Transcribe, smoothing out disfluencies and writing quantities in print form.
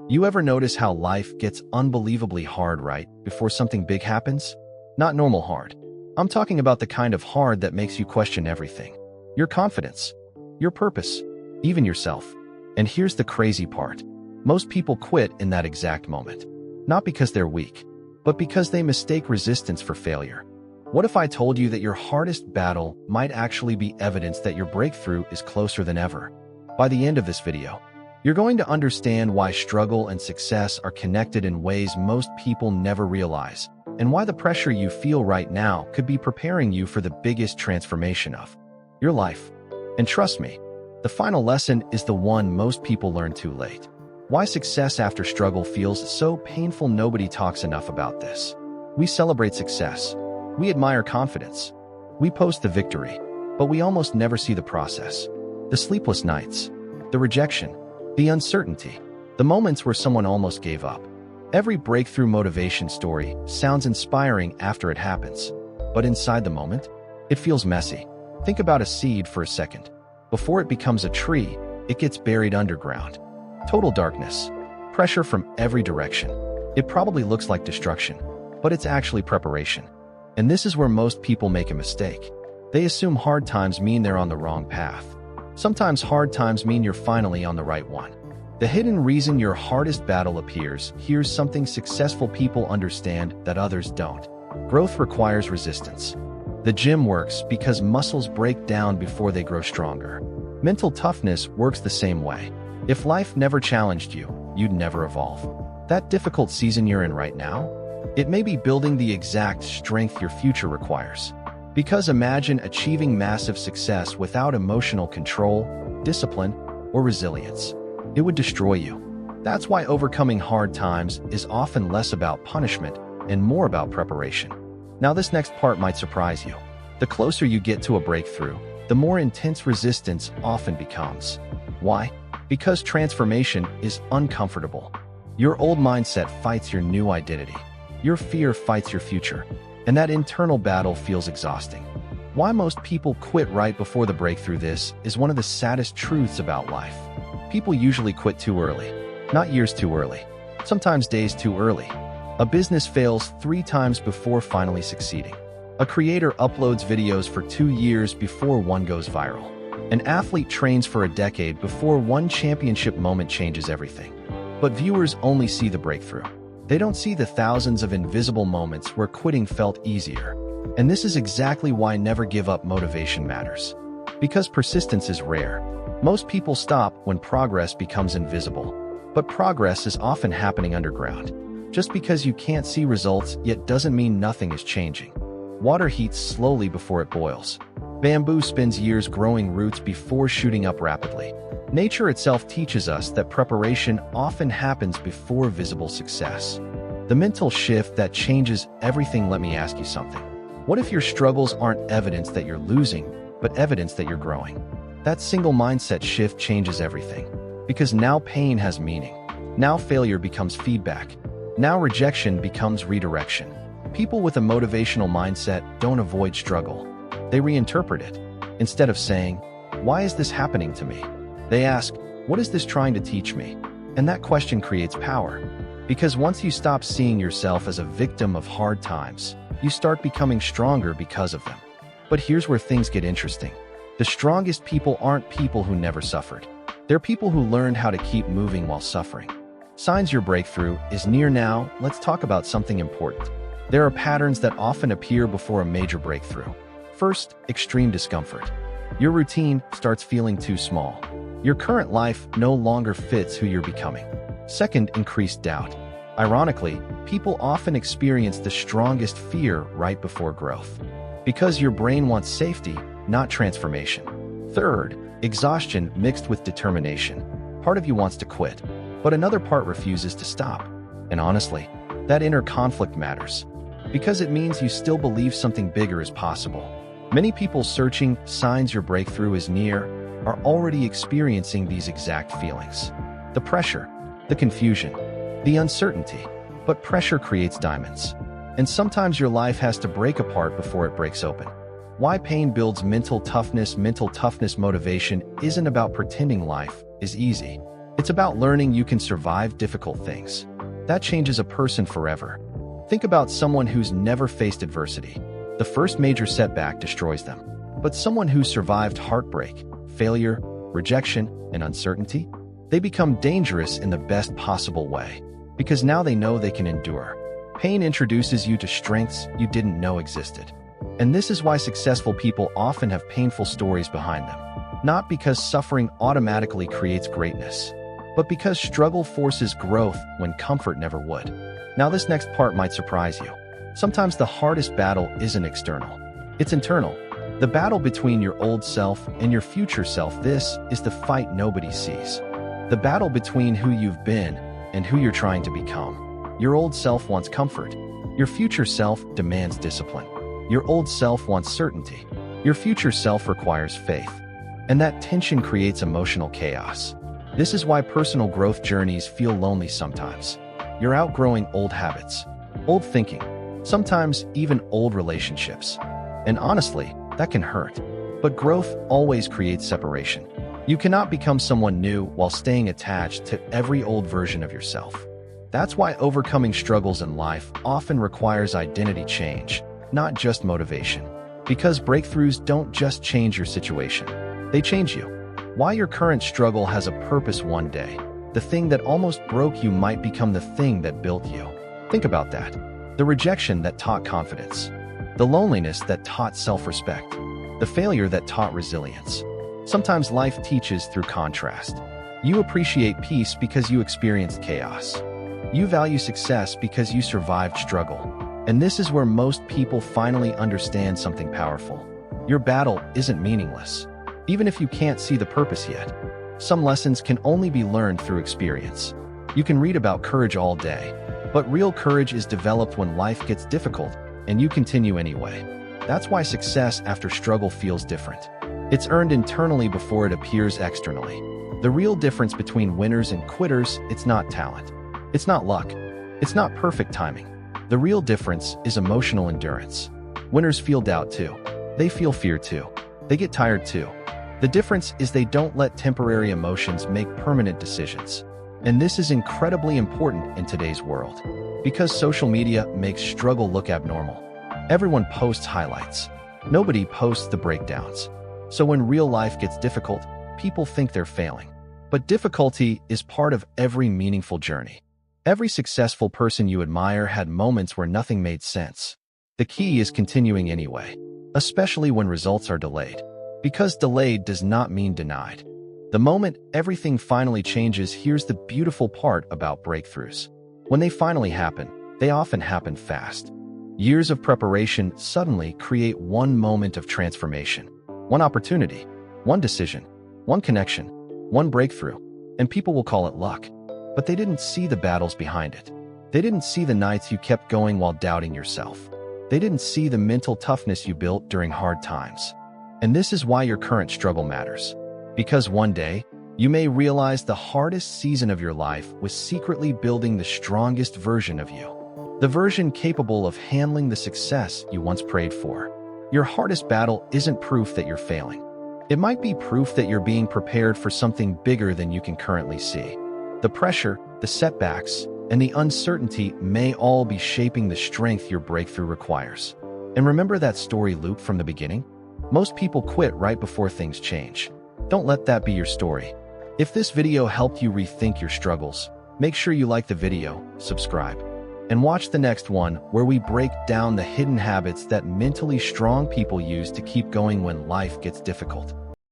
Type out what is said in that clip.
You ever notice how life gets unbelievably hard right before something big happens? Not normal hard. I'm talking about the kind of hard that makes you question everything. Your confidence, your purpose, even yourself. And here's the crazy part. Most people quit in that exact moment. Not because they're weak, but because they mistake resistance for failure. What if I told you that your hardest battle might actually be evidence that your breakthrough is closer than ever? By the end of this video, you're going to understand why struggle and success are connected in ways most people never realize, and why the pressure you feel right now could be preparing you for the biggest transformation of your life. And trust me, the final lesson is the one most people learn too late. Why success after struggle feels so painful. Nobody talks enough about this. We celebrate success. We admire confidence. We post the victory, but we almost never see the process. The sleepless nights, the rejection, the uncertainty, the moments where someone almost gave up. Every breakthrough motivation story sounds inspiring after it happens, but inside the moment, it feels messy. Think about a seed for a second. Before it becomes a tree, it gets buried underground. Total darkness, pressure from every direction. It probably looks like destruction, but it's actually preparation. And this is where most people make a mistake. They assume hard times mean they're on the wrong path. Sometimes hard times mean you're finally on the right one. The hidden reason your hardest battle appears, here's something successful people understand that others don't. Growth requires resistance. The gym works because muscles break down before they grow stronger. Mental toughness works the same way. If life never challenged you, you'd never evolve. That difficult season you're in right now, it may be building the exact strength your future requires. Because imagine achieving massive success without emotional control, discipline, or resilience. It would destroy you. That's why overcoming hard times is often less about punishment and more about preparation. Now, this next part might surprise you. The closer you get to a breakthrough, the more intense resistance often becomes. Why? Because transformation is uncomfortable. Your old mindset fights your new identity. Your fear fights your future. And that internal battle feels exhausting. Why most people quit right before the breakthrough? This is one of the saddest truths about life. People usually quit too early. Not years too early. Sometimes days too early. A business fails 3 times before finally succeeding. A creator uploads videos for 2 years before one goes viral. An athlete trains for a decade before one championship moment changes everything. But viewers only see the breakthrough. They don't see the thousands of invisible moments where quitting felt easier. And this is exactly why never give up motivation matters. Because persistence is rare. Most people stop when progress becomes invisible. But progress is often happening underground. Just because you can't see results yet doesn't mean nothing is changing. Water heats slowly before it boils. Bamboo spends years growing roots before shooting up rapidly. Nature itself teaches us that preparation often happens before visible success. The mental shift that changes everything. Let me ask you something. What if your struggles aren't evidence that you're losing, but evidence that you're growing? That single mindset shift changes everything. Because now pain has meaning. Now failure becomes feedback. Now rejection becomes redirection. People with a motivational mindset don't avoid struggle. They reinterpret it. Instead of saying, "Why is this happening to me?" they ask, "What is this trying to teach me?" And that question creates power. Because once you stop seeing yourself as a victim of hard times, you start becoming stronger because of them. But here's where things get interesting. The strongest people aren't people who never suffered. They're people who learned how to keep moving while suffering. Signs your breakthrough is near. Now, let's talk about something important. There are patterns that often appear before a major breakthrough. First, extreme discomfort. Your routine starts feeling too small. Your current life no longer fits who you're becoming. Second, increased doubt. Ironically, people often experience the strongest fear right before growth. Because your brain wants safety, not transformation. Third, exhaustion mixed with determination. Part of you wants to quit, but another part refuses to stop. And honestly, that inner conflict matters. Because it means you still believe something bigger is possible. Many people searching signs your breakthrough is near are already experiencing these exact feelings. The pressure, the confusion, the uncertainty. But pressure creates diamonds. And sometimes your life has to break apart before it breaks open. Why pain builds mental toughness? Mental toughness motivation isn't about pretending life is easy. It's about learning you can survive difficult things. That changes a person forever. Think about someone who's never faced adversity. The first major setback destroys them. But someone who's survived heartbreak, failure, rejection, and uncertainty, they become dangerous in the best possible way. Because now they know they can endure. Pain introduces you to strengths you didn't know existed. And this is why successful people often have painful stories behind them. Not because suffering automatically creates greatness, but because struggle forces growth when comfort never would. Now this next part might surprise you. Sometimes the hardest battle isn't external. It's internal. The battle between your old self and your future self. This is the fight nobody sees. The battle between who you've been and who you're trying to become. Your old self wants comfort. Your future self demands discipline. Your old self wants certainty. Your future self requires faith. And that tension creates emotional chaos. This is why personal growth journeys feel lonely sometimes. You're outgrowing old habits, old thinking, sometimes even old relationships. And honestly, that can hurt. But growth always creates separation. You cannot become someone new while staying attached to every old version of yourself. That's why overcoming struggles in life often requires identity change, not just motivation. Because breakthroughs don't just change your situation, they change you. Why your current struggle has a purpose one day. The thing that almost broke you might become the thing that built you. Think about that. The rejection that taught confidence. The loneliness that taught self-respect. The failure that taught resilience. Sometimes life teaches through contrast. You appreciate peace because you experienced chaos. You value success because you survived struggle. And this is where most people finally understand something powerful. Your battle isn't meaningless. Even if you can't see the purpose yet, some lessons can only be learned through experience. You can read about courage all day, but real courage is developed when life gets difficult and you continue anyway. That's why success after struggle feels different. It's earned internally before it appears externally. The real difference between winners and quitters, it's not talent. It's not luck. It's not perfect timing. The real difference is emotional endurance. Winners feel doubt too. They feel fear too. They get tired too. The difference is they don't let temporary emotions make permanent decisions. And this is incredibly important in today's world. Because social media makes struggle look abnormal. Everyone posts highlights. Nobody posts the breakdowns. So when real life gets difficult, people think they're failing. But difficulty is part of every meaningful journey. Every successful person you admire had moments where nothing made sense. The key is continuing anyway, especially when results are delayed. Because delayed does not mean denied. The moment everything finally changes, here's the beautiful part about breakthroughs. When they finally happen, they often happen fast. Years of preparation suddenly create one moment of transformation. One opportunity, one decision, one connection, one breakthrough, and people will call it luck. But they didn't see the battles behind it. They didn't see the nights you kept going while doubting yourself. They didn't see the mental toughness you built during hard times. And this is why your current struggle matters. Because one day, you may realize the hardest season of your life was secretly building the strongest version of you. The version capable of handling the success you once prayed for. Your hardest battle isn't proof that you're failing. It might be proof that you're being prepared for something bigger than you can currently see. The pressure, the setbacks, and the uncertainty may all be shaping the strength your breakthrough requires. And remember that story loop from the beginning? Most people quit right before things change. Don't let that be your story. If this video helped you rethink your struggles, make sure you like the video, subscribe, and watch the next one where we break down the hidden habits that mentally strong people use to keep going when life gets difficult.